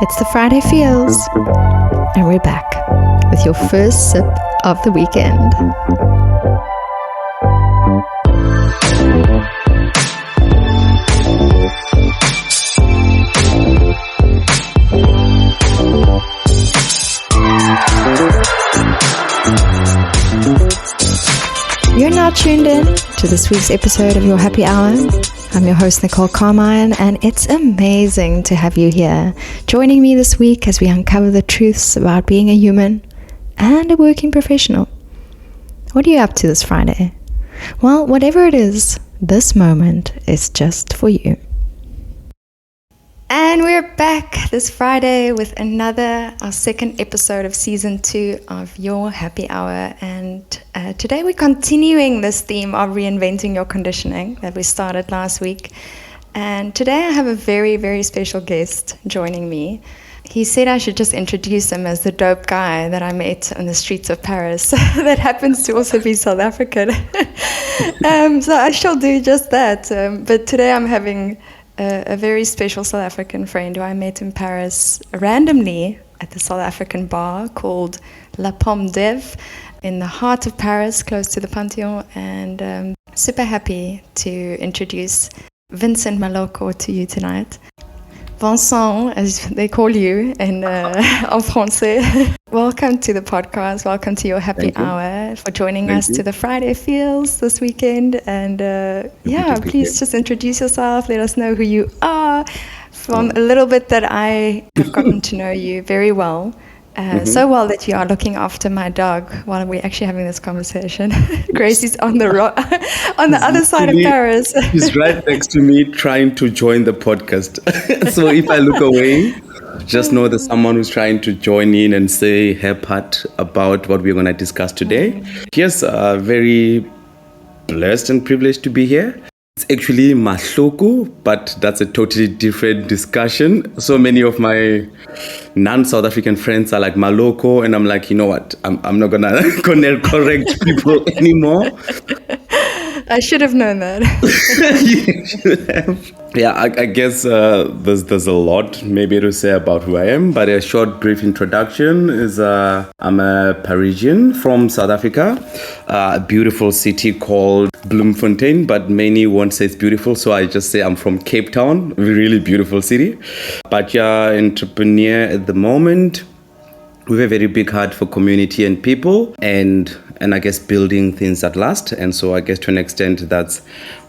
It's the Friday Feels, and we're back with your first sip of the weekend. You're now tuned in to this week's episode of Your Happy Hour. I'm your host, Nicole Carmine, and it's amazing to have you here, joining me this week as we uncover the truths about being a human and a working professional. What are you up to this Friday? Well, whatever it is, this moment is just for you. And we're back this Friday with our second episode of season 2 of Your Happy Hour. And today we're continuing this theme of reinventing your conditioning that we started last week. And today I have a very, very special guest joining me. He said I should just introduce him as the dope guy that I met on the streets of Paris that happens to also be South African. So I shall do just that. But today I'm having a very special South African friend who I met in Paris randomly at the South African bar called La Pomme d'Ève in the heart of Paris, close to the Panthéon, and super happy to introduce Vincent Mahloko to you tonight. Vincent, as they call you in français. Welcome to the podcast. Welcome to Your Happy Hour for joining us to the Friday Feels this weekend. And please just introduce yourself. Let us know who you are. From a little bit that I have gotten to know you very well. So well that you are looking after my dog while we're actually having this conversation. Gracie's on the other side of Paris. He's right next to me trying to join the podcast. So if I look away, just know there's someone who's trying to join in and say her part about what we're going to discuss today. Yes, very blessed and privileged to be here. It's actually Mahloko, but that's a totally different discussion. So many of my non-South African friends are like Mahloko, and I'm like, you know what? I'm not gonna correct people anymore. I should have known that. You should have. Yeah, I guess there's a lot maybe to say about who I am, but a short, brief introduction is I'm a Parisian from South Africa, a beautiful city called Bloemfontein, but many won't say it's beautiful, so I just say I'm from Cape Town, a really beautiful city. But yeah, entrepreneur at the moment. We have a very big heart for community and people, and I guess building things that last. And so I guess to an extent that's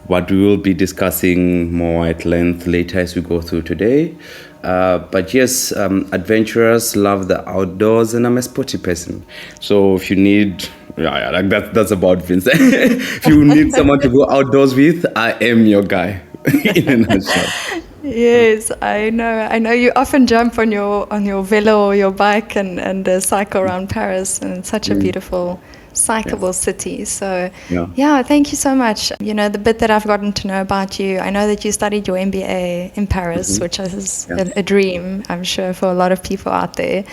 what we will be discussing more at length later as we go through today. But yes, adventurous, love the outdoors, and I'm a sporty person. So if you need, like that's about Vincent. If you need someone to go outdoors with, I am your guy in a nutshell. Yes, I know you often jump on your velo or your bike and cycle around Paris, and it's such a beautiful cyclable city. So thank you so much. You know, the bit that I've gotten to know about you, I know that you studied your MBA in Paris, which is a dream, I'm sure, for a lot of people out there.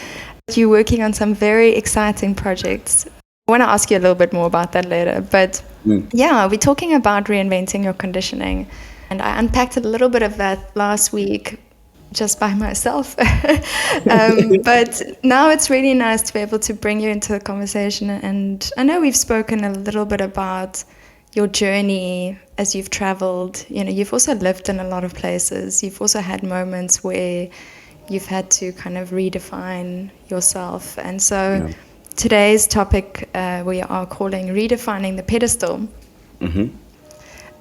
You're working on some very exciting projects. I want to ask you a little bit more about that later, but we're talking about reinventing your conditioning. And I unpacked a little bit of that last week just by myself. But now it's really nice to be able to bring you into the conversation. And I know we've spoken a little bit about your journey as you've traveled. You know, you've also lived in a lot of places. You've also had moments where you've had to kind of redefine yourself. And so today's topic we are calling Redefining the Pedestal.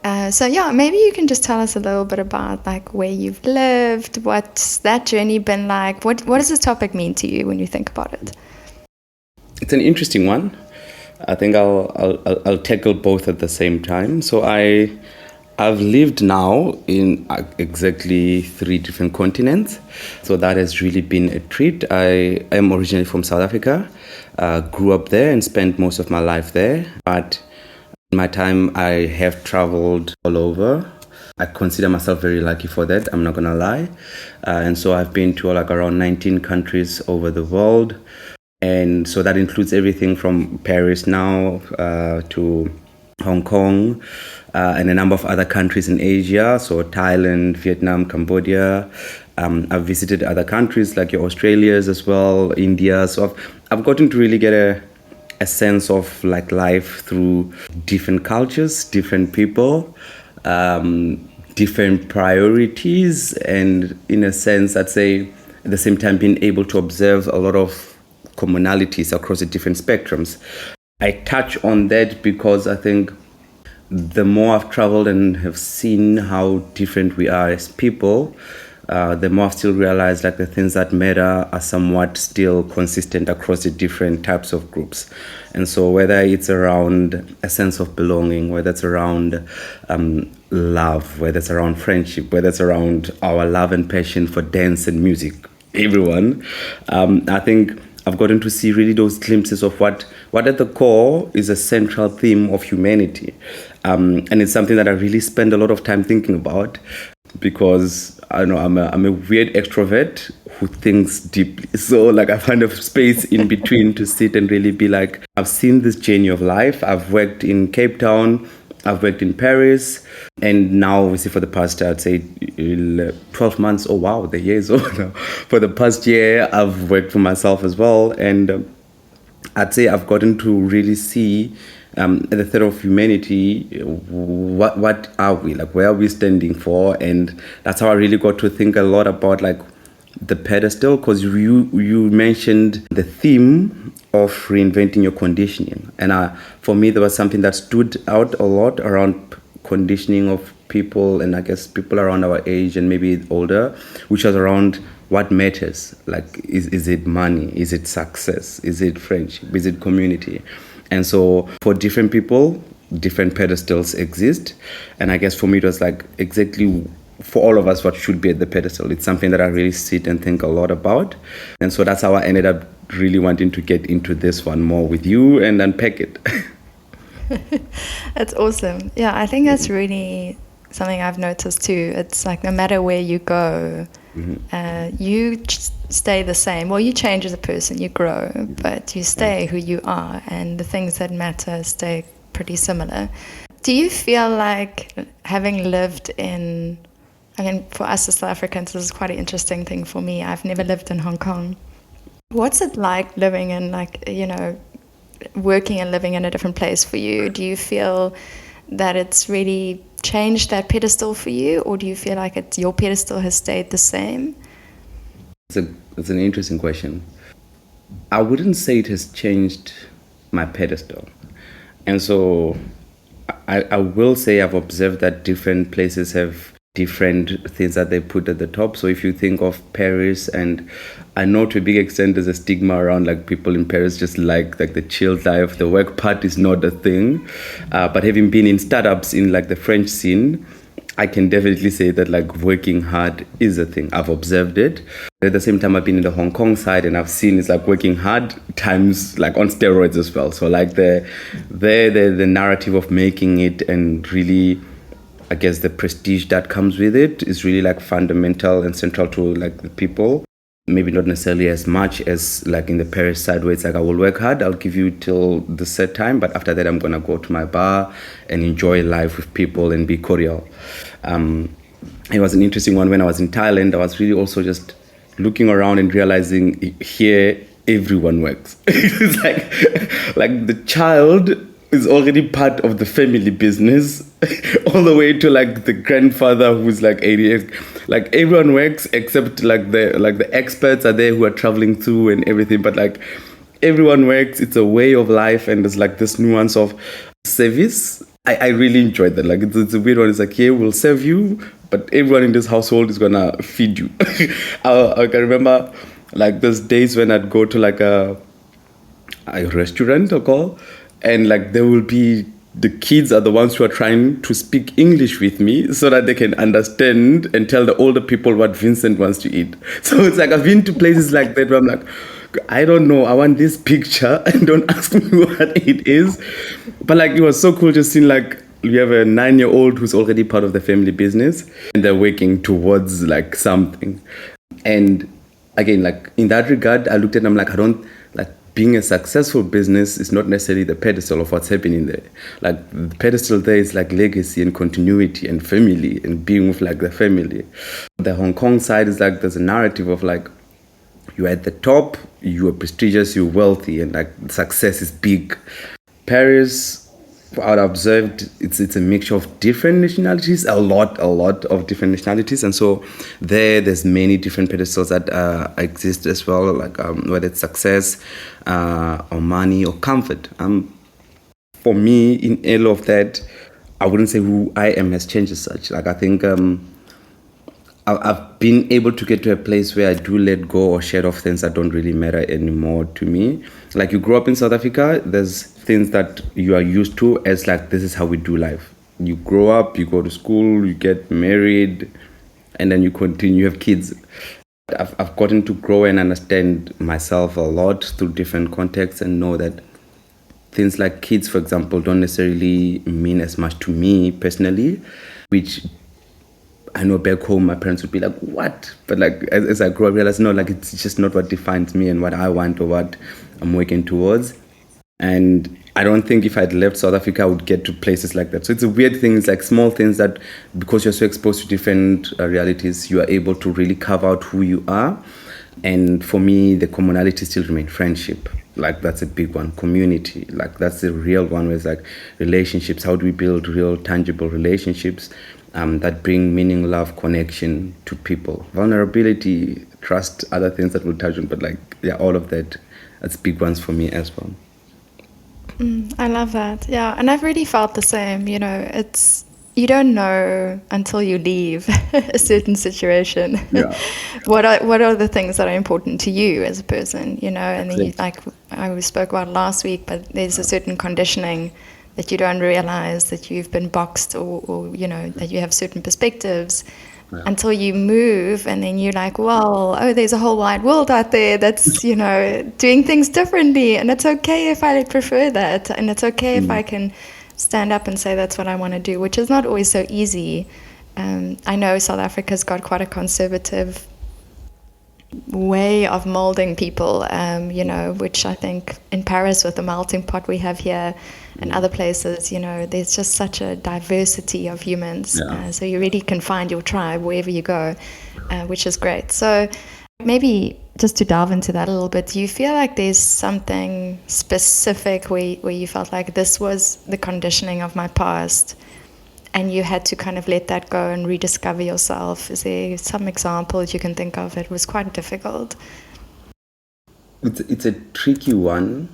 Maybe you can just tell us a little bit about like where you've lived, what's that journey been like? What does this topic mean to you when you think about it? It's an interesting one. I think I'll tackle both at the same time. So I've lived now in exactly 3 different continents. So that has really been a treat. I am originally from South Africa, grew up there and spent most of my life there. But in my time, I have traveled all over. I consider myself very lucky for that, I'm not going to lie. And so I've been to around 19 countries over the world. And so that includes everything from Paris now to Hong Kong and a number of other countries in Asia. So Thailand, Vietnam, Cambodia. I've visited other countries like your Australias as well, India. So I've gotten to really get a sense of like life through different cultures, different people, different priorities, and in a sense, I'd say at the same time being able to observe a lot of commonalities across the different spectrums. I touch on that because I think the more I've traveled and have seen how different we are as people, the more I've still realized like the things that matter are somewhat still consistent across the different types of groups. And so whether it's around a sense of belonging, whether it's around love, whether it's around friendship, whether it's around our love and passion for dance and music, everyone, I think I've gotten to see really those glimpses of what at the core is a central theme of humanity. And it's something that I really spend a lot of time thinking about because I know I'm a weird extrovert who thinks deeply. So like I find a space in between to sit and really be like, I've seen this journey of life. I've worked in Cape Town, I've worked in Paris, and now obviously for the past, I'd say 12 months, oh wow, the year is over now. For the past year, I've worked for myself as well. And I'd say I've gotten to really see at the thread of humanity, what are we, like where are we standing for? And that's how I really got to think a lot about like the pedestal, because you mentioned the theme of reinventing your conditioning. And for me, there was something that stood out a lot around conditioning of people, and I guess people around our age and maybe older, which was around what matters. Like, is it money? Is it success? Is it friendship? Is it community? And so for different people, different pedestals exist. And I guess for me, it was like exactly for all of us what should be at the pedestal. It's something that I really sit and think a lot about. And so that's how I ended up really wanting to get into this one more with you and unpack it. That's awesome. Yeah, I think that's really something I've noticed too. It's like no matter where you go, you stay the same. Well, you change as a person, you grow, but you stay who you are, and the things that matter stay pretty similar. Do you feel like having lived in, I mean, for us as South Africans, this is quite an interesting thing for me. I've never lived in Hong Kong. What's it like living in, like, you know, working and living in a different place for you? Do you feel that it's really changed that pedestal for you, or do you feel like your pedestal has stayed the same? It's an interesting question. I wouldn't say it has changed my pedestal. And so I will say I've observed that different places have different things that they put at the top. So if you think of Paris, and I know to a big extent there's a stigma around like people in Paris just like the chilled life, the work part is not a thing. But having been in startups in like the French scene, I can definitely say that like working hard is a thing. I've observed it. At the same time, I've been in the Hong Kong side and I've seen it's like working hard times like on steroids as well. So like the narrative of making it and really, I guess the prestige that comes with it is really like fundamental and central to like the people. Maybe not necessarily as much as like in the Paris side where it's like I will work hard, I'll give you till the set time, but after that I'm gonna go to my bar and enjoy life with people and be cordial. It was an interesting one when I was in Thailand. I was really also just looking around and realizing here everyone works. It's like the child is already part of the family business, all the way to like the grandfather who's like 88. Like everyone works except like the experts are there who are traveling through and everything. But like everyone works. It's a way of life, and there's like this nuance of service. I really enjoyed that. Like it's a weird one. It's like, here we'll serve you, but everyone in this household is gonna feed you. I can remember like those days when I'd go to like a restaurant or call, and like there will be the kids are the ones who are trying to speak English with me so that they can understand and tell the older people what Vincent wants to eat. So it's like I've been to places like that where I'm like, I don't know, I want this picture and don't ask me what it is. But like it was so cool just seeing like you have a 9-year-old who's already part of the family business and they're working towards like something. And again, like in that regard, I looked at them like, I don't like being a successful business is not necessarily the pedestal of what's happening there. Like the pedestal there is like legacy and continuity and family and being with like the family. The Hong Kong side is like there's a narrative of like you're at the top, you're prestigious, you're wealthy, and like success is big. Paris, what I observed, it's a mixture of different nationalities, a lot of different nationalities, and so there's many different pedestals that exist as well, like whether it's success, or money, or comfort. For me, in all of that, I wouldn't say who I am has changed as such. Like I think I've been able to get to a place where I do let go or shed off things that don't really matter anymore to me. Like you grow up in South Africa, there's things that you are used to as like, this is how we do life. You grow up, you go to school, you get married, and then you continue, you have kids. I've gotten to grow and understand myself a lot through different contexts and know that things like kids, for example, don't necessarily mean as much to me personally, which I know back home my parents would be like, what? But like as I grow up, I realize, no, like it's just not what defines me and what I want or what I'm working towards. And I don't think if I'd left South Africa, I would get to places like that. So it's a weird thing. It's like small things that because you're so exposed to different realities, you are able to really carve out who you are. And for me, the commonality still remain friendship. Like that's a big one. Community, like that's the real one. Where it's like relationships. How do we build real, tangible relationships that bring meaning, love, connection to people? Vulnerability, trust, other things that we'll touch on. But like, yeah, all of that, that's big ones for me as well. I love that. Yeah, and I've really felt the same. You know, it's you don't know until you leave a certain situation. Yeah. What are the things that are important to you as a person? You know, and then you, like I spoke about last week, but there's a certain conditioning that you don't realize that you've been boxed or you know that you have certain perspectives. Yeah. Until you move and then you're like, well, oh, there's a whole wide world out there that's, you know, doing things differently. And it's okay if I prefer that. And it's okay if I can stand up and say that's what I want to do, which is not always so easy. I know South Africa's got quite a conservative way of molding people, you know, which I think in Paris with the melting pot we have here and other places, you know, there's just such a diversity of humans. Yeah. So you really can find your tribe wherever you go, which is great. So maybe just to delve into that a little bit, do you feel like there's something specific where you felt like this was the conditioning of my past and you had to kind of let that go and rediscover yourself? Is there some example that you can think of that was quite difficult? It's a tricky one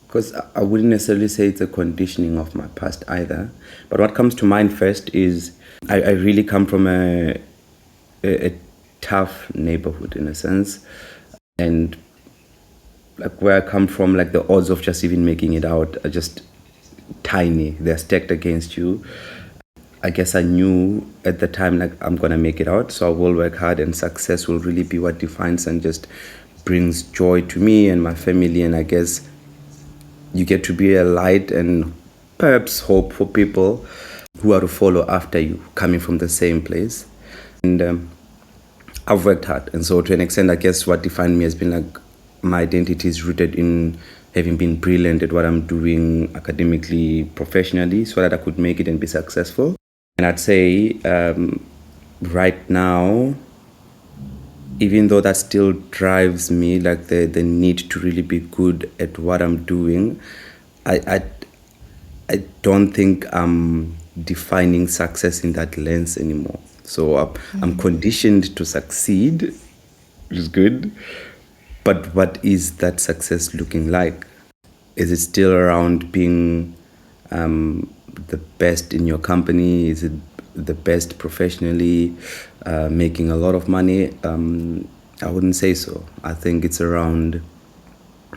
because I wouldn't necessarily say it's a conditioning of my past either. But what comes to mind first is I really come from a tough neighborhood in a sense. And like where I come from, like the odds of just even making it out are just tiny. They're stacked against you. I guess I knew at the time, like, I'm going to make it out. So I will work hard and success will really be what defines and just brings joy to me and my family. And I guess you get to be a light and perhaps hope for people who are to follow after you, coming from the same place. And I've worked hard. And so to an extent, I guess what defined me has been like my identity is rooted in having been brilliant at what I'm doing academically, professionally, so that I could make it and be successful. And I'd say right now, even though that still drives me, like the need to really be good at what I'm doing, I don't think I'm defining success in that lens anymore. So I'm conditioned to succeed, which is good. But what is that success looking like? Is it still around being the best in your company? Is it the best professionally, making a lot of money? I wouldn't say so. I think it's around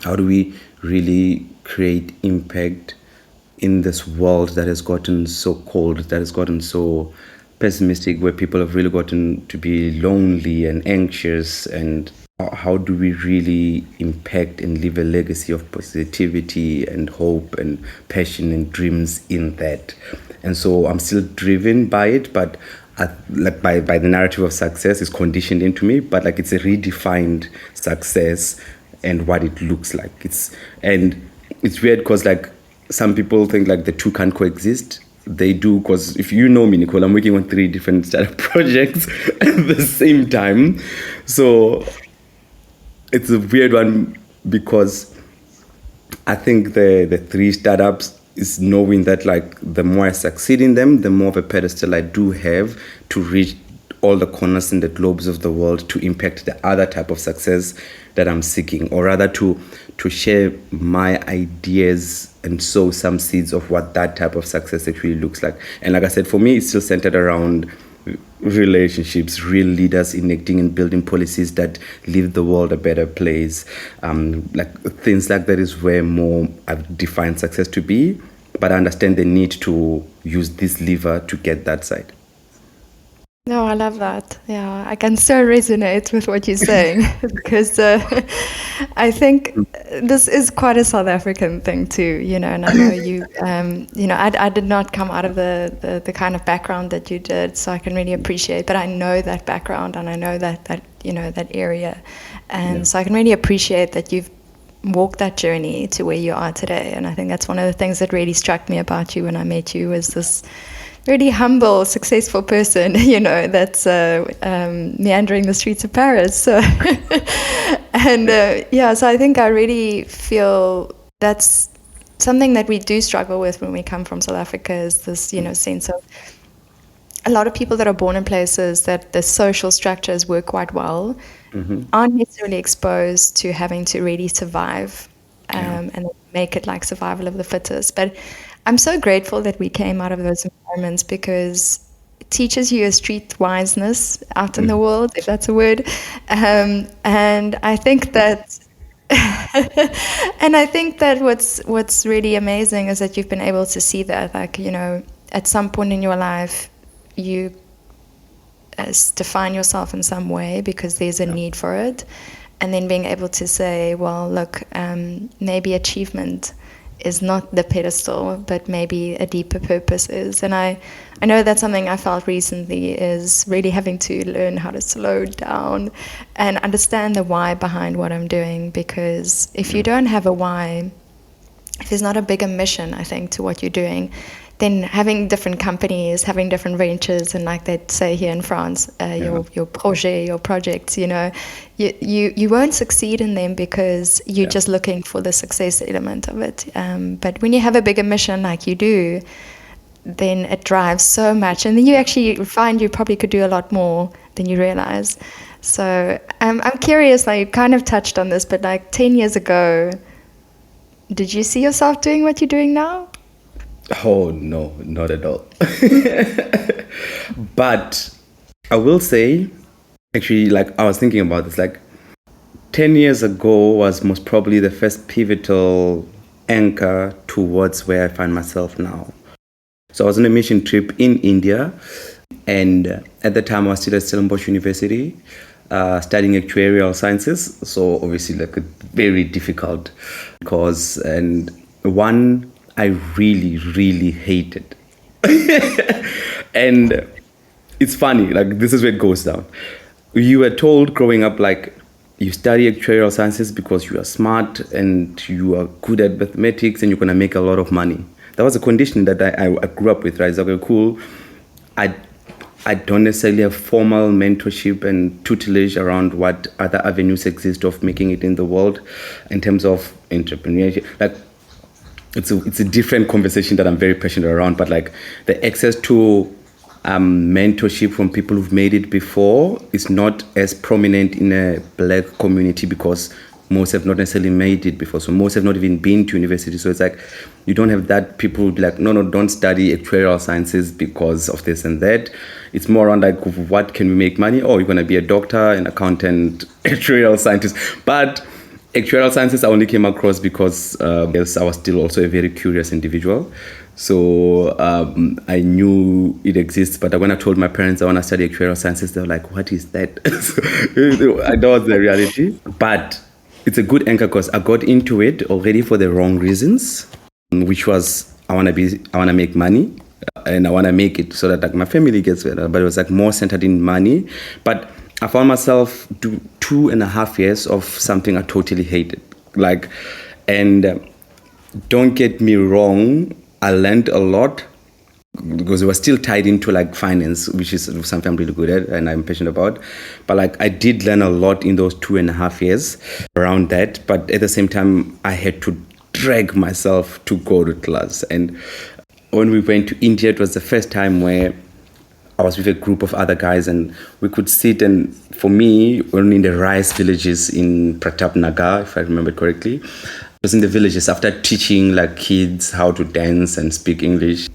how do we really create impact in this world that has gotten so cold, that has gotten so pessimistic, where people have really gotten to be lonely and anxious, and how do we really impact and leave a legacy of positivity and hope and passion and dreams in that? And so I'm still driven by it, but like by the narrative of success is conditioned into me, but like it's a redefined success and what it looks like. It's weird because like some people think like the two can't coexist. They do, because if you know me, Nicole, I'm working on 3 different startup projects at the same time. So it's a weird one because I think the 3 startups is knowing that like the more I succeed in them, the more of a pedestal I do have to reach all the corners in the globes of the world to impact the other type of success that I'm seeking, or rather to share my ideas and sow some seeds of what that type of success actually looks like. And like I said, for me, it's still centered around relationships, real leaders enacting and building policies that leave the world a better place. Like things like that is where more I've defined success to be, but I understand the need to use this lever to get that side. No, I love that. Yeah, I can so resonate with what you're saying because I think this is quite a South African thing too, you know, and I know you, you know, I did not come out of the kind of background that you did, so I can really appreciate, but I know that background and I know that you know, that area. And so I can really appreciate that you've walked that journey to where you are today. And I think that's one of the things that really struck me about you when I met you, was this really humble, successful person, you know, that's meandering the streets of Paris. So, and yeah, so I think I really feel that's something that we do struggle with when we come from South Africa, is this, you know, sense of a lot of people that are born in places that the social structures work quite well aren't necessarily exposed to having to really survive and make it like survival of the fittest. But I'm so grateful that we came out of those environments, because it teaches you a streetwiseness out in the world, if that's a word. And I think that and I think that what's really amazing is that you've been able to see that, like, you know, at some point in your life, you define yourself in some way because there's a need for it, and then being able to say, well, look, maybe achievement is not the pedestal, but maybe a deeper purpose is. And I know that's something I felt recently, is really having to learn how to slow down and understand the why behind what I'm doing. Because if you don't have a why, if there's not a bigger mission, I think, to what you're doing, then having different companies, having different ventures, and like they say here in France, your projet, your projects, you know, you won't succeed in them because you're just looking for the success element of it. But when you have a bigger mission like you do, then it drives so much, and then you actually find you probably could do a lot more than you realize. So I'm curious, like, you kind of touched on this, but like 10 years ago, did you see yourself doing what you're doing now? Oh, no, not at all. But I will say, actually, like, I was thinking about this, like 10 years ago was most probably the first pivotal anchor towards where I find myself now. So I was on a mission trip in India, and at the time I was still at Stellenbosch University, studying actuarial sciences. So obviously, like, a very difficult course, and one I really, really hated. And it's funny, like, this is where it goes down. You were told growing up, like, you study actuarial sciences because you are smart and you are good at mathematics and you're going to make a lot of money. That was a condition that I grew up with, right? It's like, okay, cool. I don't necessarily have formal mentorship and tutelage around what other avenues exist of making it in the world in terms of entrepreneurship. Like, it's a different conversation that I'm very passionate around, but like the access to mentorship from people who've made it before is not as prominent in a Black community because most have not necessarily made it before. So most have not even been to university. So it's like you don't have that people who be like, no, don't study actuarial sciences because of this and that. It's more around like, what can we make money? Oh, you're going to be a doctor, an accountant, actuarial scientist. But actuarial sciences I only came across because yes, I was still also a very curious individual. So I knew it exists, but when I told my parents I want to study actuarial sciences, they were like, what is that? So, I know it's the reality. But it's a good anchor because I got into it already for the wrong reasons, which was I want to make money and I want to make it so that like my family gets better. But it was like more centered in money. But I found myself 2.5 years of something I totally hated. Like, and don't get me wrong, I learned a lot because it was still tied into like finance, which is something I'm really good at and I'm passionate about. But like I did learn a lot in those 2.5 years around that. But at the same time, I had to drag myself to go to class. And when we went to India, it was the first time where I was with a group of other guys and we could sit, and for me, only in the rice villages in Pratap Nagar, if I remember correctly. I was in the villages after teaching like kids how to dance and speak English.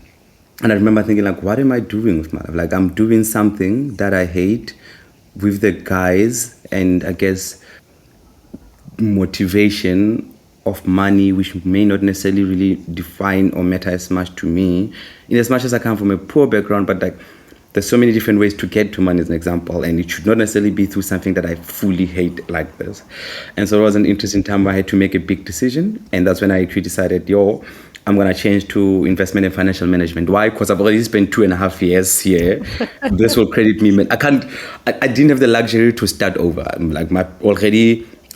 And I remember thinking like, what am I doing with my life? Like I'm doing something that I hate with the guys, and I guess motivation of money, which may not necessarily really define or matter as much to me, in as much as I come from a poor background, but like there's so many different ways to get to money as an example, and it should not necessarily be through something that I fully hate like this. And so it was an interesting time where I had to make a big decision, and that's when I actually decided, I'm going to change to investment and financial management. Why? Because I've already spent 2.5 years here. This will credit me. I didn't have the luxury to start over.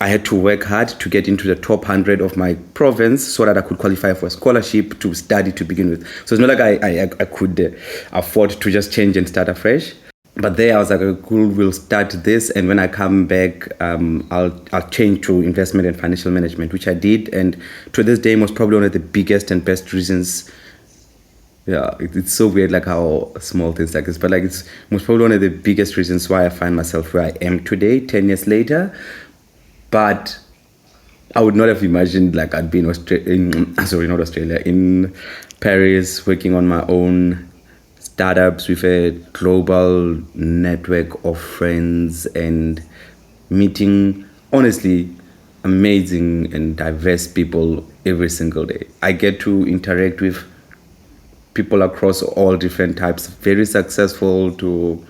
I had to work hard to get into the top 100 of my province so that I could qualify for a scholarship to study to begin with. So it's not like I could afford to just change and start afresh. But there I was like, cool, we'll start this. And when I come back, I'll change to investment and financial management, which I did. And to this day, was probably one of the biggest and best reasons. Yeah, it's so weird, like how small things like this, but like it's most probably one of the biggest reasons why I find myself where I am today, 10 years later. But I would not have imagined like I'd be in Paris, working on my own startups with a global network of friends and meeting, honestly, amazing and diverse people every single day. I get to interact with people across all different types, very successful to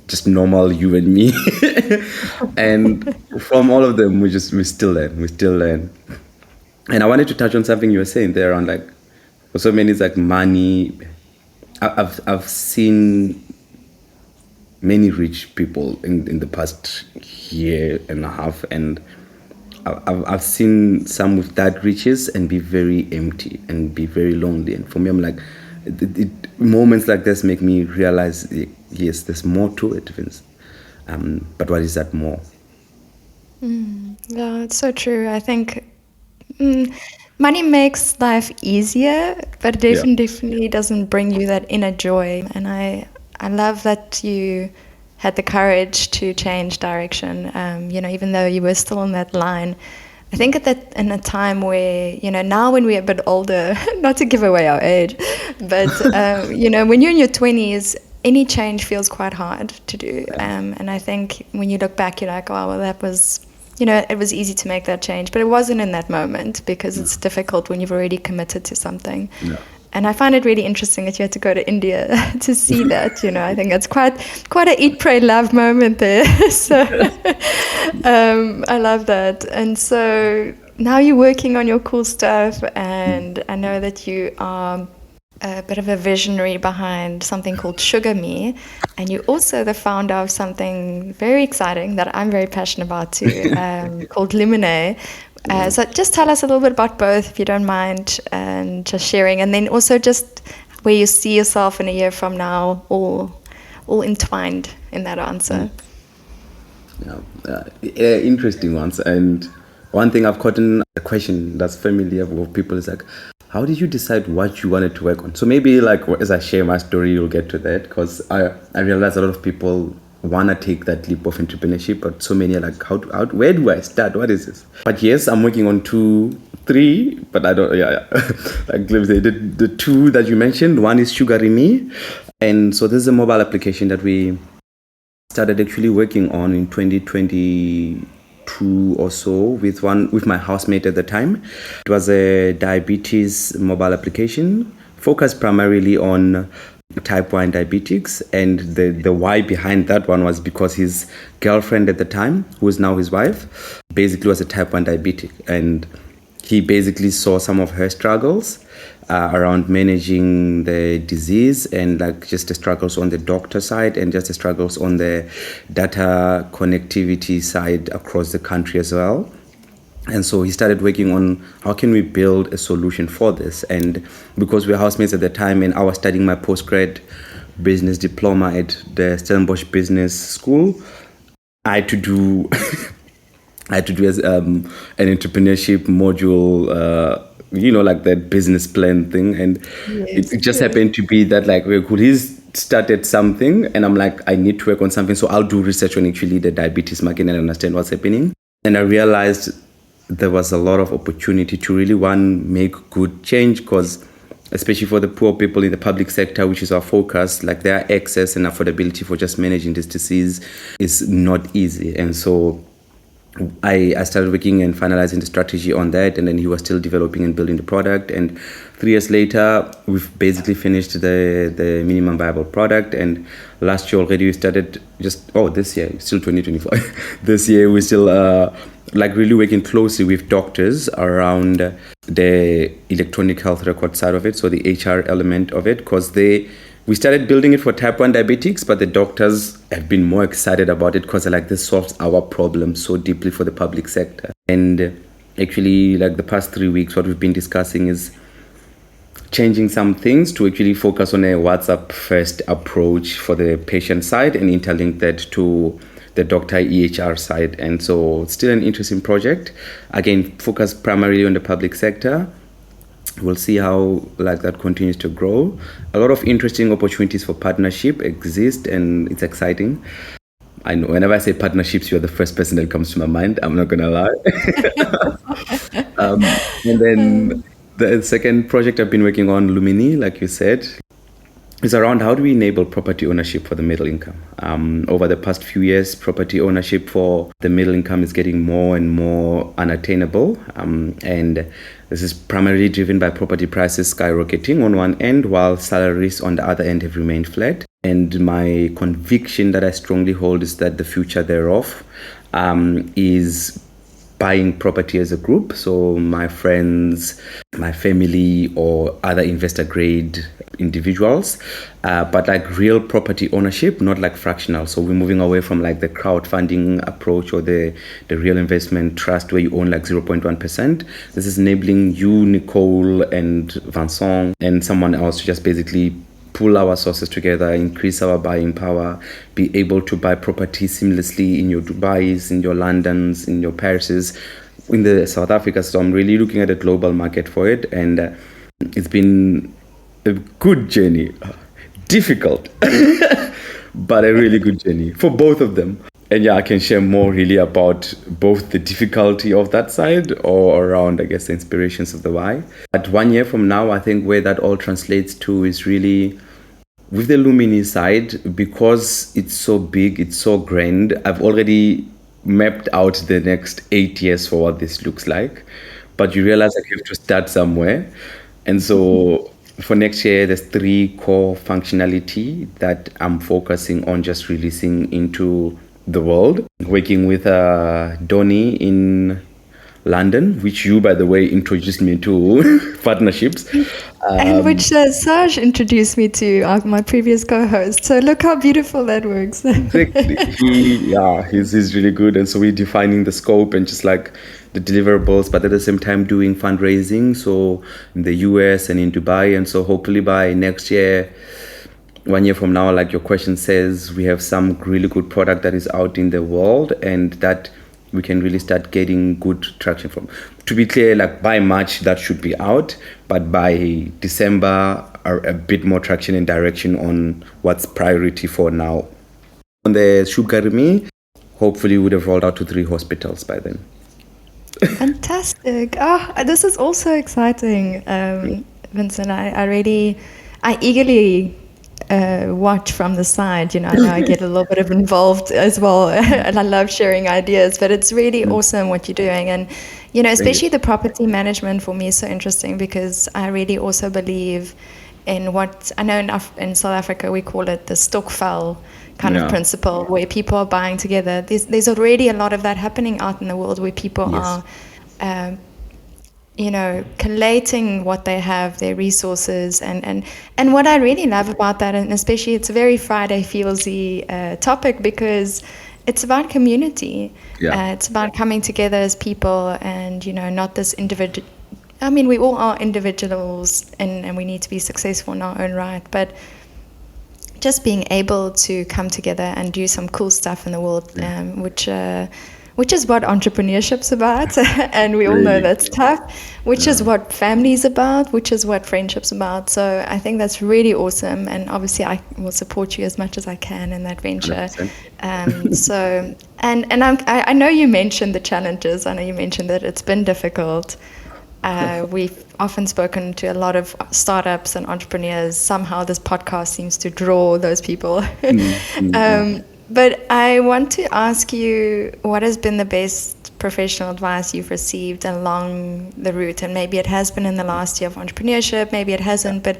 just normal you and me. And from all of them, we still learn. And I wanted to touch on something you were saying there on like, for so many, it's like money. I've seen many rich people in the past year and a half, and I've seen some with that riches and be very empty and be very lonely. And for me, I'm like, moments like this make me realize, yes, there's more to it, Vince. But what is that more? Yeah, it's so true. I think money makes life easier, but Yeah. definitely doesn't bring you that inner joy. And I love that you had the courage to change direction. Even though you were still on that line. I think in a time where, now when we're a bit older, not to give away our age, but, when you're in your 20s, any change feels quite hard to do. And I think when you look back, you're like, oh, well, that was, it was easy to make that change. But it wasn't in that moment because it's difficult when you've already committed to something. Yeah. And I find it really interesting that you had to go to India to see that. I think that's quite an eat, pray, love moment there. So I love that. And so now you're working on your cool stuff, and I know that you are a bit of a visionary behind something called Sugar Me, and you're also the founder of something very exciting that I'm very passionate about too, called Lemonade. So just tell us a little bit about both, if you don't mind, and just sharing, and then also just where you see yourself in a year from now, all entwined in that answer. Interesting ones. And one thing I've gotten a question that's familiar with people is like, how did you decide what you wanted to work on? So maybe like as I share my story, you'll get to that, because I realize a lot of people want to take that leap of entrepreneurship, but so many are like, where do I start? What is this? But yes, I'm working on 2, 3, but I don't, like let me say, the 2 that you mentioned, one is Sugar Me. And so this is a mobile application that we started actually working on in 2022 or so with my housemate at the time. It was a diabetes mobile application focused primarily on type 1 diabetics, and the why behind that one was because his girlfriend at the time, who is now his wife, basically was a type 1 diabetic, and he basically saw some of her struggles around managing the disease, and like just the struggles on the doctor side and just the struggles on the data connectivity side across the country as well. And so he started working on how can we build a solution for this. And because we were housemates at the time, and I was studying my postgrad business diploma at the Stellenbosch Business School, I had to do as an entrepreneurship module, like that business plan thing. And it just happened to be that like he's started something, and I'm like, I need to work on something, so I'll do research on actually the diabetes market and understand what's happening. And I realized there was a lot of opportunity to really make good change, because especially for the poor people in the public sector, which is our focus, like their access and affordability for just managing this disease is not easy. And so I started working and finalizing the strategy on that, and then he was still developing and building the product. And 3 years later, we've basically finished the minimum viable product. And last year already we started this year, still 2025. This year we still really working closely with doctors around the electronic health record side of it, so the HR element of it, because we started building it for type 1 diabetics, but the doctors have been more excited about it because they're like, this solves our problem so deeply for the public sector. And actually, like the past 3 weeks, what we've been discussing is changing some things to actually focus on a WhatsApp first approach for the patient side and interlink that to the doctor EHR side. And so it's still an interesting project. Again, focused primarily on the public sector. We'll see how that continues to grow. A lot of interesting opportunities for partnership exist, and it's exciting. I know whenever I say partnerships, you're the first person that comes to my mind. I'm not gonna lie. And then the second project I've been working on, Lumini, like you said, is around how do we enable property ownership for the middle income. Over the past few years, property ownership for the middle income is getting more and more unattainable. And this is primarily driven by property prices skyrocketing on one end, while salaries on the other end have remained flat. And my conviction that I strongly hold is that the future thereof is buying property as a group. So my friends, my family, or other investor grade individuals, but like real property ownership, not like fractional. So we're moving away from like the crowdfunding approach or the real investment trust where you own like 0.1%. This is enabling you, Nicole, and Vincent, and someone else to just basically pull our sources together, increase our buying power, be able to buy property seamlessly in your Dubais, in your Londons, in your Parises, in the South Africa. So I'm really looking at a global market for it. And it's been a good journey. Difficult, but a really good journey for both of them. And yeah, I can share more really about both the difficulty of that side or around, I guess, the inspirations of the why. But 1 year from now, I think where that all translates to is really with the Lumini side, because it's so big, it's so grand. I've already mapped out the next 8 years for what this looks like. But you realize that you have to start somewhere. And so for next year, there's 3 core functionality that I'm focusing on just releasing into the world. Working with Donnie in London, which you, by the way, introduced me to partnerships. And which Saj introduced me to my previous co-host. So look how beautiful that works. Exactly. He's really good. And so we're defining the scope and just like the deliverables, but at the same time doing fundraising. So in the US and in Dubai. And so hopefully by next year, 1 year from now, like your question says, we have some really good product that is out in the world and that we can really start getting good traction from. To be clear, like by March, that should be out, but by December, a bit more traction and direction on what's priority for now. On the Shugarimi, hopefully we would have rolled out to 3 hospitals by then. Fantastic. This is also exciting, Vincent. I eagerly watch from the side. I know I get a little bit of involved as well, and I love sharing ideas, but it's really awesome what you're doing. And, especially the property management for me is so interesting because I really also believe in what I know in South Africa, we call it the stokvel kind of principle, where people are buying together. There's already a lot of that happening out in the world where people are collating what they have, their resources, and what I really love about that, and especially it's a very Friday feelsy topic because it's about community. Yeah. It's about coming together as people, and not this individual. I mean, we all are individuals, and we need to be successful in our own right, but just being able to come together and do some cool stuff in the world, which is what entrepreneurship's about, and we all know Really. that's tough, which is what family's about, which is what friendship's about. So I think that's really awesome, and obviously I will support you as much as I can in that venture. 100%. So, I know you mentioned the challenges. I know you mentioned that it's been difficult. We've often spoken to a lot of startups and entrepreneurs. Somehow this podcast seems to draw those people. But I want to ask you, what has been the best professional advice you've received along the route? And maybe it has been in the last year of entrepreneurship, maybe it hasn't, but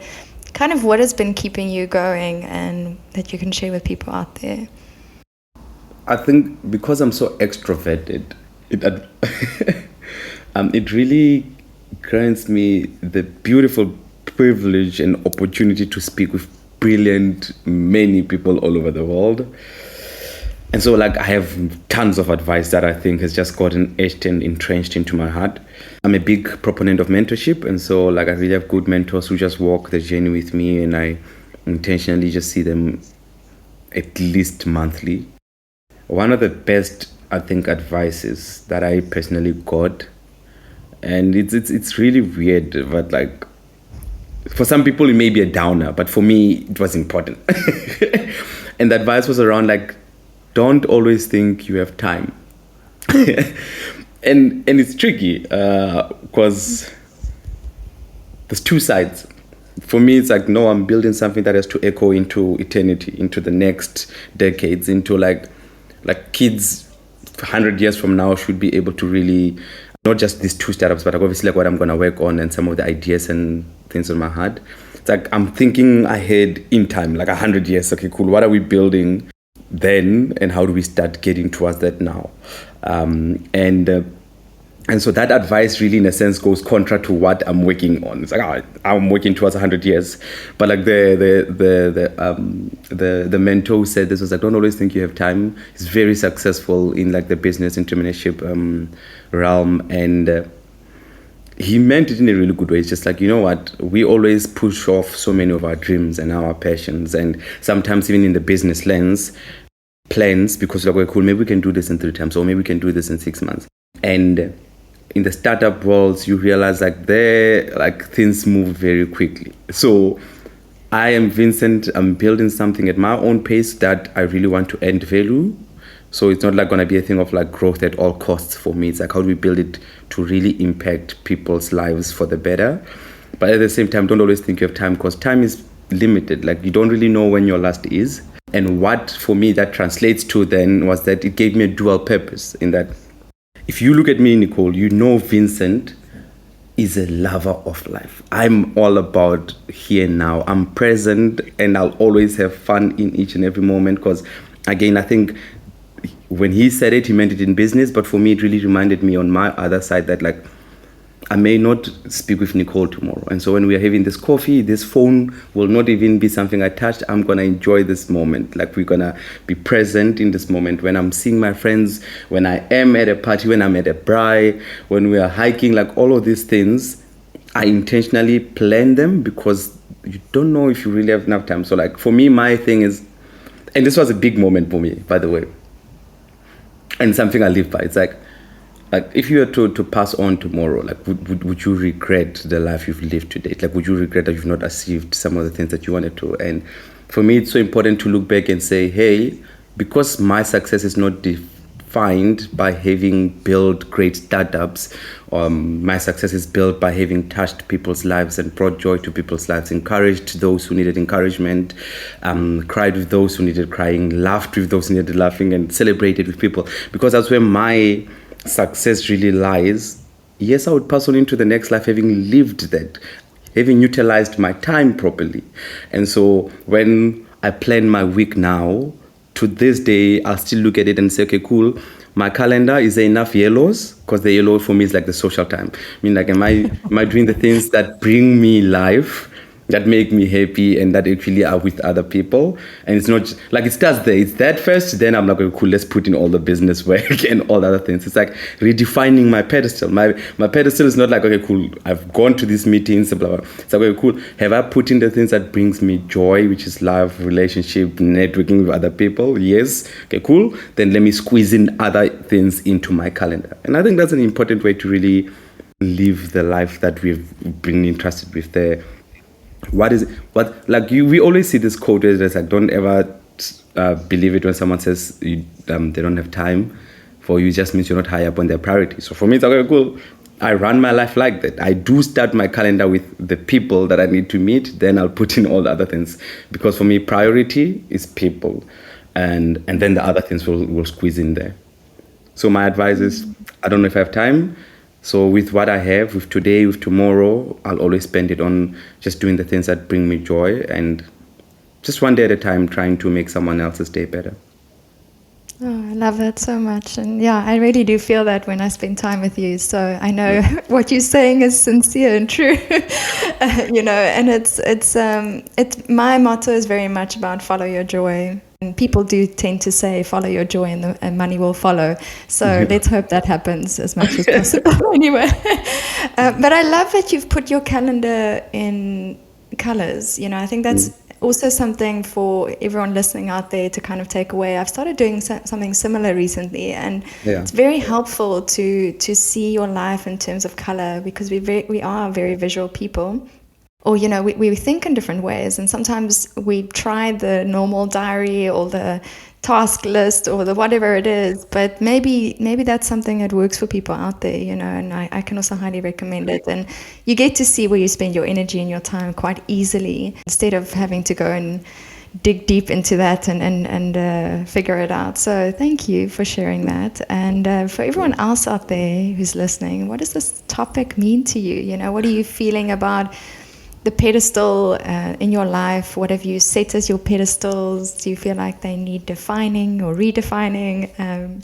kind of what has been keeping you going and that you can share with people out there? I think because I'm so extroverted, it really grants me the beautiful privilege and opportunity to speak with brilliant, many people all over the world. And so, like, I have tons of advice that I think has just gotten etched and entrenched into my heart. I'm a big proponent of mentorship. And so, like, I really have good mentors who just walk the journey with me. And I intentionally just see them at least monthly. One of the best, I think, advices that I personally got, and it's really weird, but like, for some people it may be a downer, but for me it was important. And the advice was around, like, don't always think you have time. and it's tricky because there's two sides. For me, it's like, no, I'm building something that has to echo into eternity, into the next decades, into like kids 100 years from now should be able to really, not just these two startups, but obviously like what I'm going to work on and some of the ideas and things on my heart. It's like I'm thinking ahead in time, like 100 years. Okay, cool. What are we building then, and how do we start getting towards that now? And so that advice really, in a sense, goes contra to what I'm working on. It's like, I'm working towards 100 years, but like the mentor who said this was like, don't always think you have time. He's very successful in like the business entrepreneurship realm, and he meant it in a really good way. It's just like, you know what, we always push off so many of our dreams and our passions, and sometimes even in the business lens, plans, because like, okay, cool, maybe we can do this in 3 times, or maybe we can do this in 6 months. And in the startup worlds, you realize like things move very quickly. So I am Vincent. I'm building something at my own pace that I really want to add value. So it's not like going to be a thing of like growth at all costs for me. It's like, how do we build it to really impact people's lives for the better? But at the same time, don't always think you have time, because time is limited. Like, you don't really know when your last is. And what for me that translates to then was that it gave me a dual purpose, in that if you look at me, Nicole, you know Vincent is a lover of life. I'm all about here and now. I'm present, and I'll always have fun in each and every moment, because, again, I think when he said it, he meant it in business, but for me, it really reminded me on my other side that, like, I may not speak with Nicole tomorrow. And so when we are having this coffee, this phone will not even be something I touched. I'm going to enjoy this moment. Like, we're going to be present in this moment. When I'm seeing my friends, when I am at a party, when I'm at a braai, when we are hiking, like all of these things, I intentionally plan them, because you don't know if you really have enough time. So like, for me, my thing is, and this was a big moment for me, by the way, and something I live by. It's like if you were to pass on tomorrow, like would you regret the life you've lived today? Like, would you regret that you've not achieved some of the things that you wanted to? And for me, it's so important to look back and say, hey, because my success is not defined by having built great startups, my success is built by having touched people's lives and brought joy to people's lives, encouraged those who needed encouragement, cried with those who needed crying, laughed with those who needed laughing, and celebrated with people, because that's where my success really lies. Yes, I would pass on into the next life having lived that, having utilized my time properly. And so when I plan my week now, to this day, I'll still look at it and say, okay, cool, my calendar, is there enough yellows? Because the yellow for me is like the social time. I mean, like, am I doing the things that bring me life, that make me happy, and that actually are with other people? And it's not like it starts there. It's that first, then I'm like, okay, cool, let's put in all the business work and all the other things. It's like redefining my pedestal. My pedestal is not like, okay, cool, I've gone to these meetings, blah, blah. It's like, okay, cool, have I put in the things that brings me joy, which is love, relationship, networking with other people? Yes. Okay, cool. Then let me squeeze in other things into my calendar. And I think that's an important way to really live the life that we've been entrusted with there. What is it? We always see this quote where it's like, don't ever believe it when someone says they don't have time for you. Just means you're not high up on their priority. So for me, it's like, okay, cool. I run my life like that. I do start my calendar with the people that I need to meet. Then I'll put in all the other things, because for me, priority is people, and then the other things will squeeze in there. So my advice is, I don't know if I have time. So with what I have, with today, with tomorrow, I'll always spend it on just doing the things that bring me joy, and just one day at a time, trying to make someone else's day better. Oh, I love that so much. And yeah, I really do feel that when I spend time with you. So I know what you're saying is sincere and true. And it's my motto is very much about follow your joy. And people do tend to say follow your joy and money will follow. So let's hope that happens as much as possible anyway. But I love that you've put your calendar in colors. I think that's also something for everyone listening out there to kind of take away. I've started doing something similar recently, and it's very helpful to see your life in terms of color, because we are very visual people. Or, we think in different ways, and sometimes we try the normal diary or the task list or the whatever it is, but maybe that's something that works for people out there, and I can also highly recommend it. And you get to see where you spend your energy and your time quite easily, instead of having to go and dig deep into that and figure it out. So thank you for sharing that. And for everyone else out there who's listening, what does this topic mean to you? What are you feeling about the pedestal in your life? What have you set as your pedestals? Do you feel like they need defining or redefining?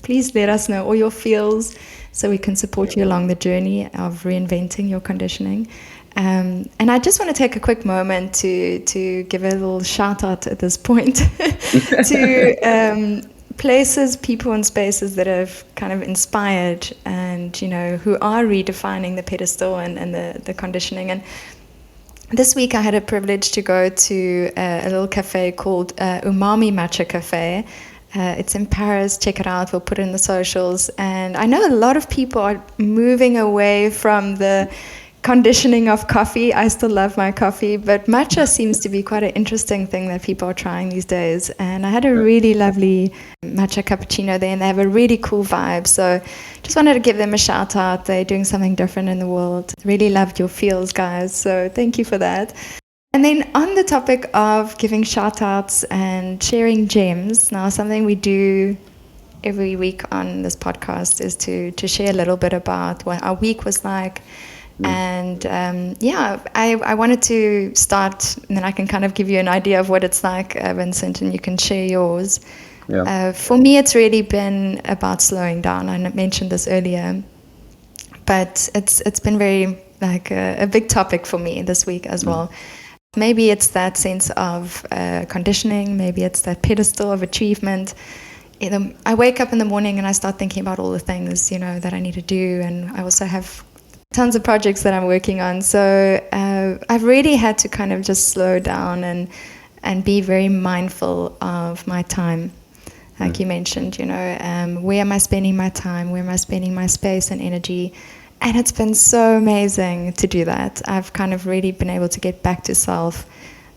Please let us know all your feels, so we can support you along the journey of reinventing your conditioning. And I just want to take a quick moment to give a little shout out at this point to places, people, and spaces that have kind of inspired and who are redefining the pedestal and the conditioning. And this week I had a privilege to go to a little cafe called Umami Matcha Cafe. It's in Paris. Check it out. We'll put it in the socials. And I know a lot of people are moving away from the conditioning of coffee. I still love my coffee, but matcha seems to be quite an interesting thing that people are trying these days. And I had a really lovely matcha cappuccino there, and they have a really cool vibe. So just wanted to give them a shout out. They're doing something different in the world. Really loved your feels, guys. So thank you for that. And then on the topic of giving shout outs and sharing gems, now something we do every week on this podcast is to share a little bit about what our week was like. And I wanted to start, and then I can kind of give you an idea of what it's like, Vincent, and you can share yours. For me, it's really been about slowing down. I mentioned this earlier, but it's been very like a big topic for me this week as well. Maybe it's that sense of conditioning. Maybe it's that pedestal of achievement. I wake up in the morning and I start thinking about all the things that I need to do, and I also have tons of projects that I'm working on. So I've really had to kind of just slow down and be very mindful of my time. Like you mentioned, where am I spending my time? Where am I spending my space and energy? And it's been so amazing to do that. I've kind of really been able to get back to self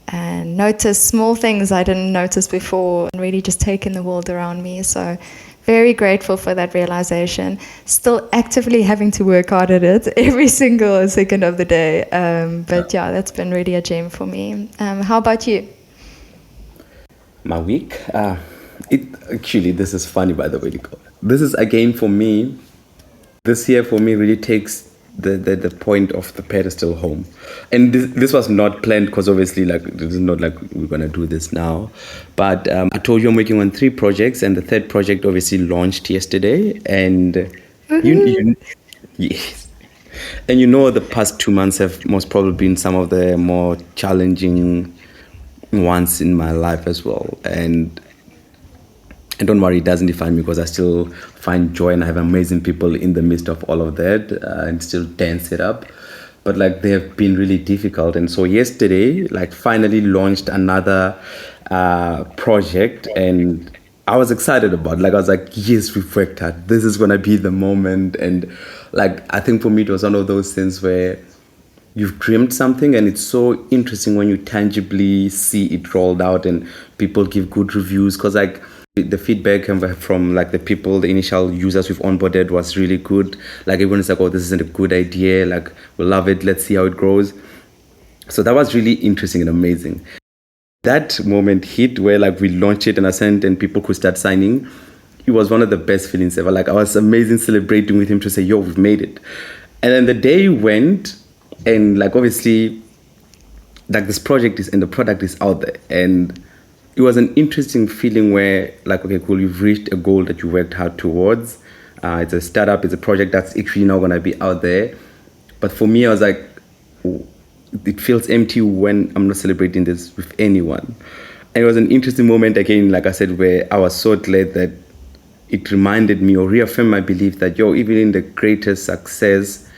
and notice small things I didn't notice before, and really just take in the world around me. So very grateful for that realization. Still actively having to work hard at it every single second of the day. But yeah, that's been really a gem for me. How about you? My week? Actually, this is funny, by the way, Nicole. This is, again, for me, this year for me really takes the point of the pedestal home. And this was not planned, because obviously, like, this is not like we're gonna do this now. But I told you I'm working on 3 projects, and the third project obviously launched yesterday. And you yes, and the past 2 months have most probably been some of the more challenging ones in my life as well. And don't worry, it doesn't define me, because I still find joy and I have amazing people in the midst of all of that, and still dance it up. But like, they have been really difficult. And so yesterday, like, finally launched another project, and I was excited about it. Like, I was like, yes, we've worked hard. This is going to be the moment. And like, I think for me, it was one of those things where you've dreamed something, and it's so interesting when you tangibly see it rolled out and people give good reviews. Because like, the feedback from like the people, the initial users we've onboarded, was really good. Like, everyone's like, oh, this isn't a good idea, like, we love it, let's see how it grows. So that was really interesting and amazing. That moment hit where like we launched it and I sent, and people could start signing. It was one of the best feelings ever. Like, I was amazing celebrating with him to say, yo, we've made it. And then the day went, and like, obviously, like, this project is, and the product is out there, and it was an interesting feeling where like, okay, cool, you've reached a goal that you worked hard towards. It's a startup, it's a project that's actually now going to be out there. But for me, I was like, it feels empty when I'm not celebrating this with anyone. And it was an interesting moment again, like I said, where I was so glad that it reminded me or reaffirmed my belief that, yo, even in the greatest success,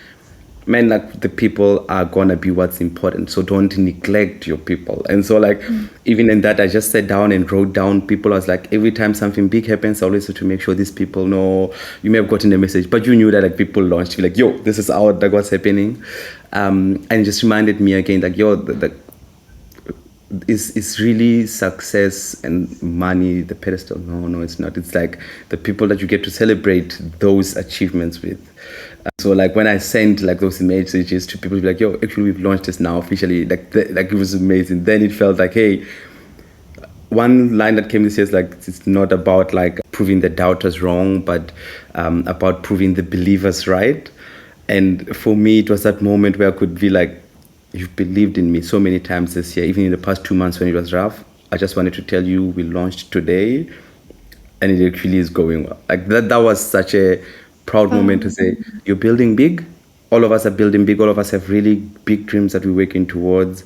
man, like, the people are gonna be what's important. So don't neglect your people. And so like, even in that, I just sat down and wrote down people. I was like, every time something big happens, I always have to make sure these people know. You may have gotten the message, but you knew that like, people launched, you're like, yo, this is out, like, what's happening. And it just reminded me again, like, yo, it's really success and money the pedestal. No, it's not. It's like the people that you get to celebrate those achievements with. So like, when I sent like those messages to people, like, yo, actually we've launched this now officially, like it was amazing. Then it felt like, hey, one line that came this year is like, it's not about like proving the doubters wrong, but about proving the believers right. And for me, it was that moment where I could be like, you've believed in me so many times this year, even in the past 2 months when it was rough. I just wanted to tell you, we launched today, and it actually is going well. Like, that was such a proud moment to say, you're building big. All of us are building big. All of us have really big dreams that we're working towards.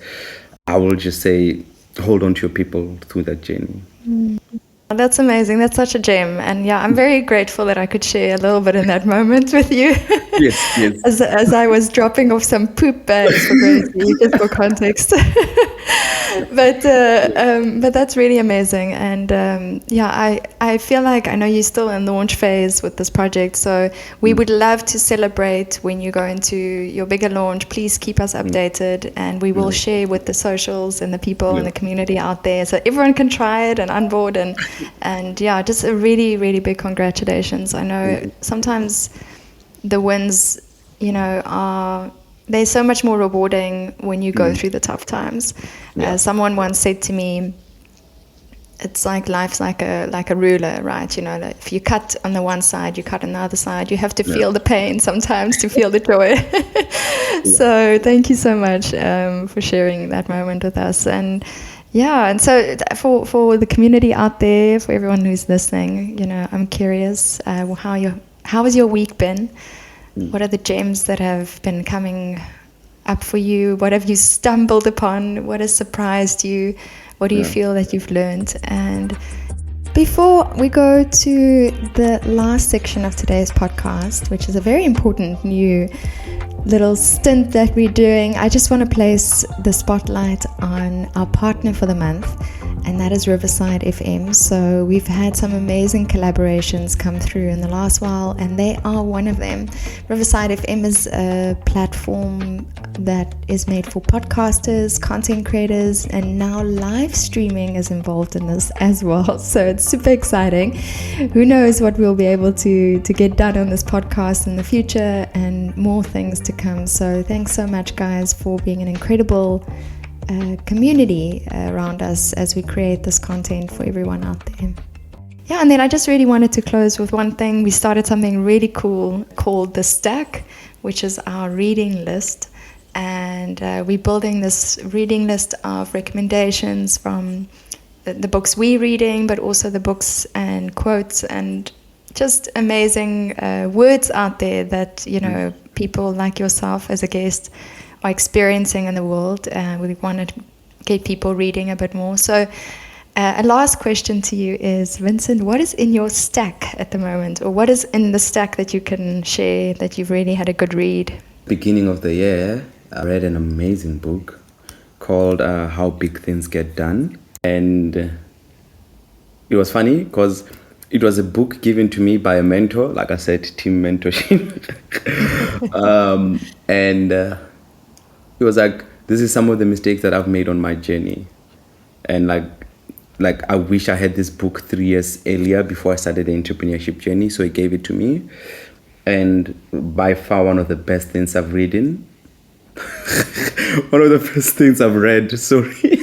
I will just say, hold on to your people through that journey. That's amazing. That's such a gem. And yeah, I'm very grateful that I could share a little bit in that moment with you. Yes. As I was dropping off some poop bags for Gracie, just for context. But that's really amazing. And I feel like, I know you're still in launch phase with this project, so we would love to celebrate when you go into your bigger launch. Please keep us updated, and we will share with the socials and the people in the community out there, so everyone can try it and onboard. And yeah, just a really, really big congratulations. I know sometimes the wins, they're so much more rewarding when you go through the tough times. Someone once said to me, it's like life's like a ruler, right? Like, if you cut on the one side, you cut on the other side. You have to feel the pain sometimes to feel the joy. So thank you so much for sharing that moment with us. And so for the community out there, for everyone who's listening, I'm curious, how has your week been? What are the gems that have been coming up for you? What have you stumbled upon? What has surprised you? What do you feel that you've learned? And before we go to the last section of today's podcast, which is a very important new little stint that we're doing, I just want to place the spotlight on our partner for the month, and that is Riverside FM. So we've had some amazing collaborations come through in the last while, and they are one of them. Riverside FM is a platform that is made for podcasters, content creators, and now live streaming is involved in this as well. So it's super exciting. Who knows what we'll be able to get done on this podcast in the future, and more things to come. So thanks so much, guys, for being an incredible community around us as we create this content for everyone out there. yeah, and then I just really wanted to close with one thing. We started something really cool called The Stack, which is our reading list. And we're building this reading list of recommendations from the books we're reading, but also the books and quotes and just amazing words out there that, you know, people like yourself as a guest are experiencing in the world. We want to get people reading a bit more. So a last question to you is, Vincent, what is in your stack at the moment? Or what is in the stack that you can share that you've really had a good read? Beginning of the year, I read an amazing book called How Big Things Get Done. And it was funny because it was a book given to me by a mentor, like I said, team mentorship. And it was like, this is some of the mistakes that I've made on my journey. And like I wish I had this book 3 years earlier before I started the entrepreneurship journey. So he gave it to me. And by far one of the best things I've read in. One of the first things I've read, sorry.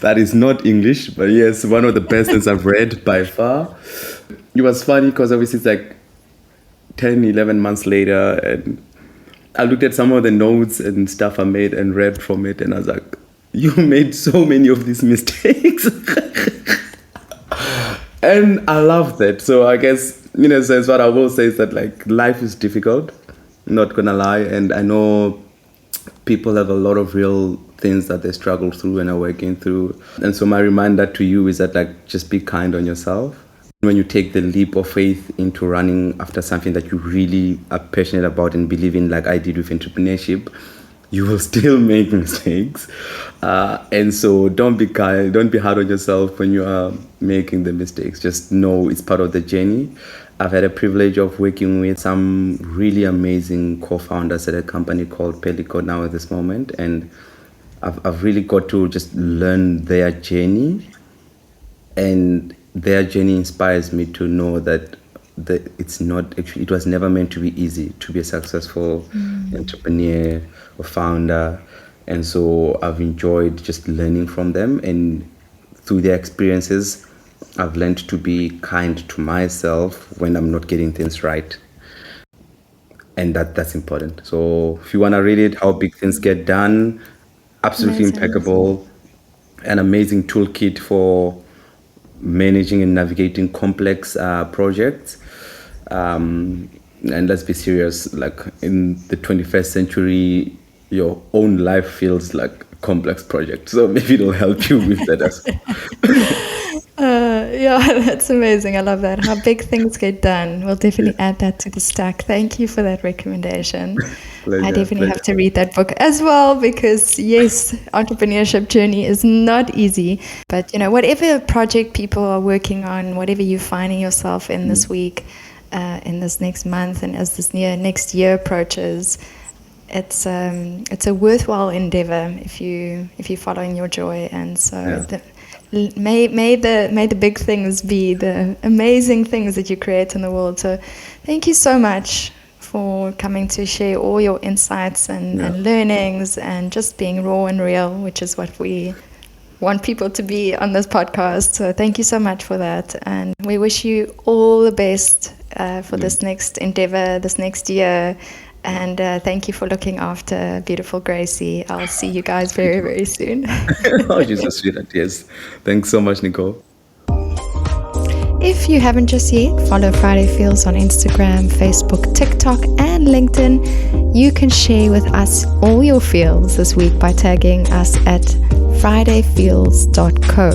That is not English, but yes, one of the best things I've read by far. It was funny because obviously it's like 10, 11 months later, and I looked at some of the notes and stuff I made and read from it, and I was like, you made so many of these mistakes. And I love that. So I guess, in a sense, what I will say is that like life is difficult, not gonna lie, and I know people have a lot of real things that they struggle through and are working through. And so my reminder to you is that like just be kind on yourself. When you take the leap of faith into running after something that you really are passionate about and believe in, like I did with entrepreneurship, you will still make mistakes. And so don't be kind, don't be hard on yourself when you are making the mistakes. Just know it's part of the journey. I've had a privilege of working with some really amazing co-founders at a company called Pelico now at this moment. And I've really got to just learn their journey. And their journey inspires me to know that it's not actually, it was never meant to be easy to be a successful entrepreneur or founder. And so I've enjoyed just learning from them, and through their experiences I've learned to be kind to myself when I'm not getting things right. And that's important. So if you want to read it, How Big Things Get Done, absolutely Amazing. impeccable, an amazing toolkit for managing and navigating complex projects. And let's be serious, like in the 21st century, your own life feels like a complex project. So maybe it'll help you with that as well. Yeah, that's amazing. I love that. How Big Things Get Done. We'll definitely add that to the stack. Thank you for that recommendation. I definitely have to read that book as well, because yes, entrepreneurship journey is not easy. But you know, whatever project people are working on, whatever you're finding yourself in this week, in this next month, and as this next year approaches, it's a worthwhile endeavor if you're following your joy. And so may the big things be the amazing things that you create in the world. So thank you so much for coming to share all your insights and learnings, and just being raw and real, which is what we want people to be on this podcast. So thank you so much for that, and we wish you all the best for this next endeavor, this next year. And thank you for looking after beautiful Gracie. I'll see you guys very, very soon. Oh, she's so sweet. Yes. Thanks so much, Nicole. If you haven't just yet, follow Friday Feels on Instagram, Facebook, TikTok, and LinkedIn. You can share with us all your feels this week by tagging us at fridayfeels.co.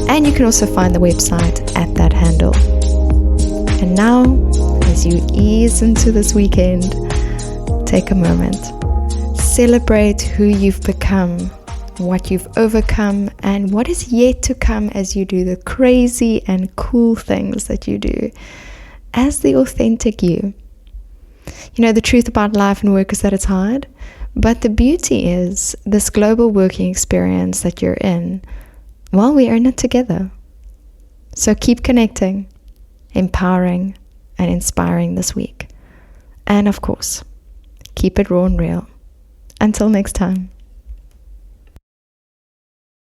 And you can also find the website at that handle. And now, as you ease into this weekend, take a moment. Celebrate who you've become, what you've overcome, and what is yet to come as you do the crazy and cool things that you do as the authentic you. You know, the truth about life and work is that it's hard, but the beauty is this global working experience that you're in, well, we're in it together. So keep connecting, empowering, and inspiring this week. And of course, keep it raw and real. Until next time.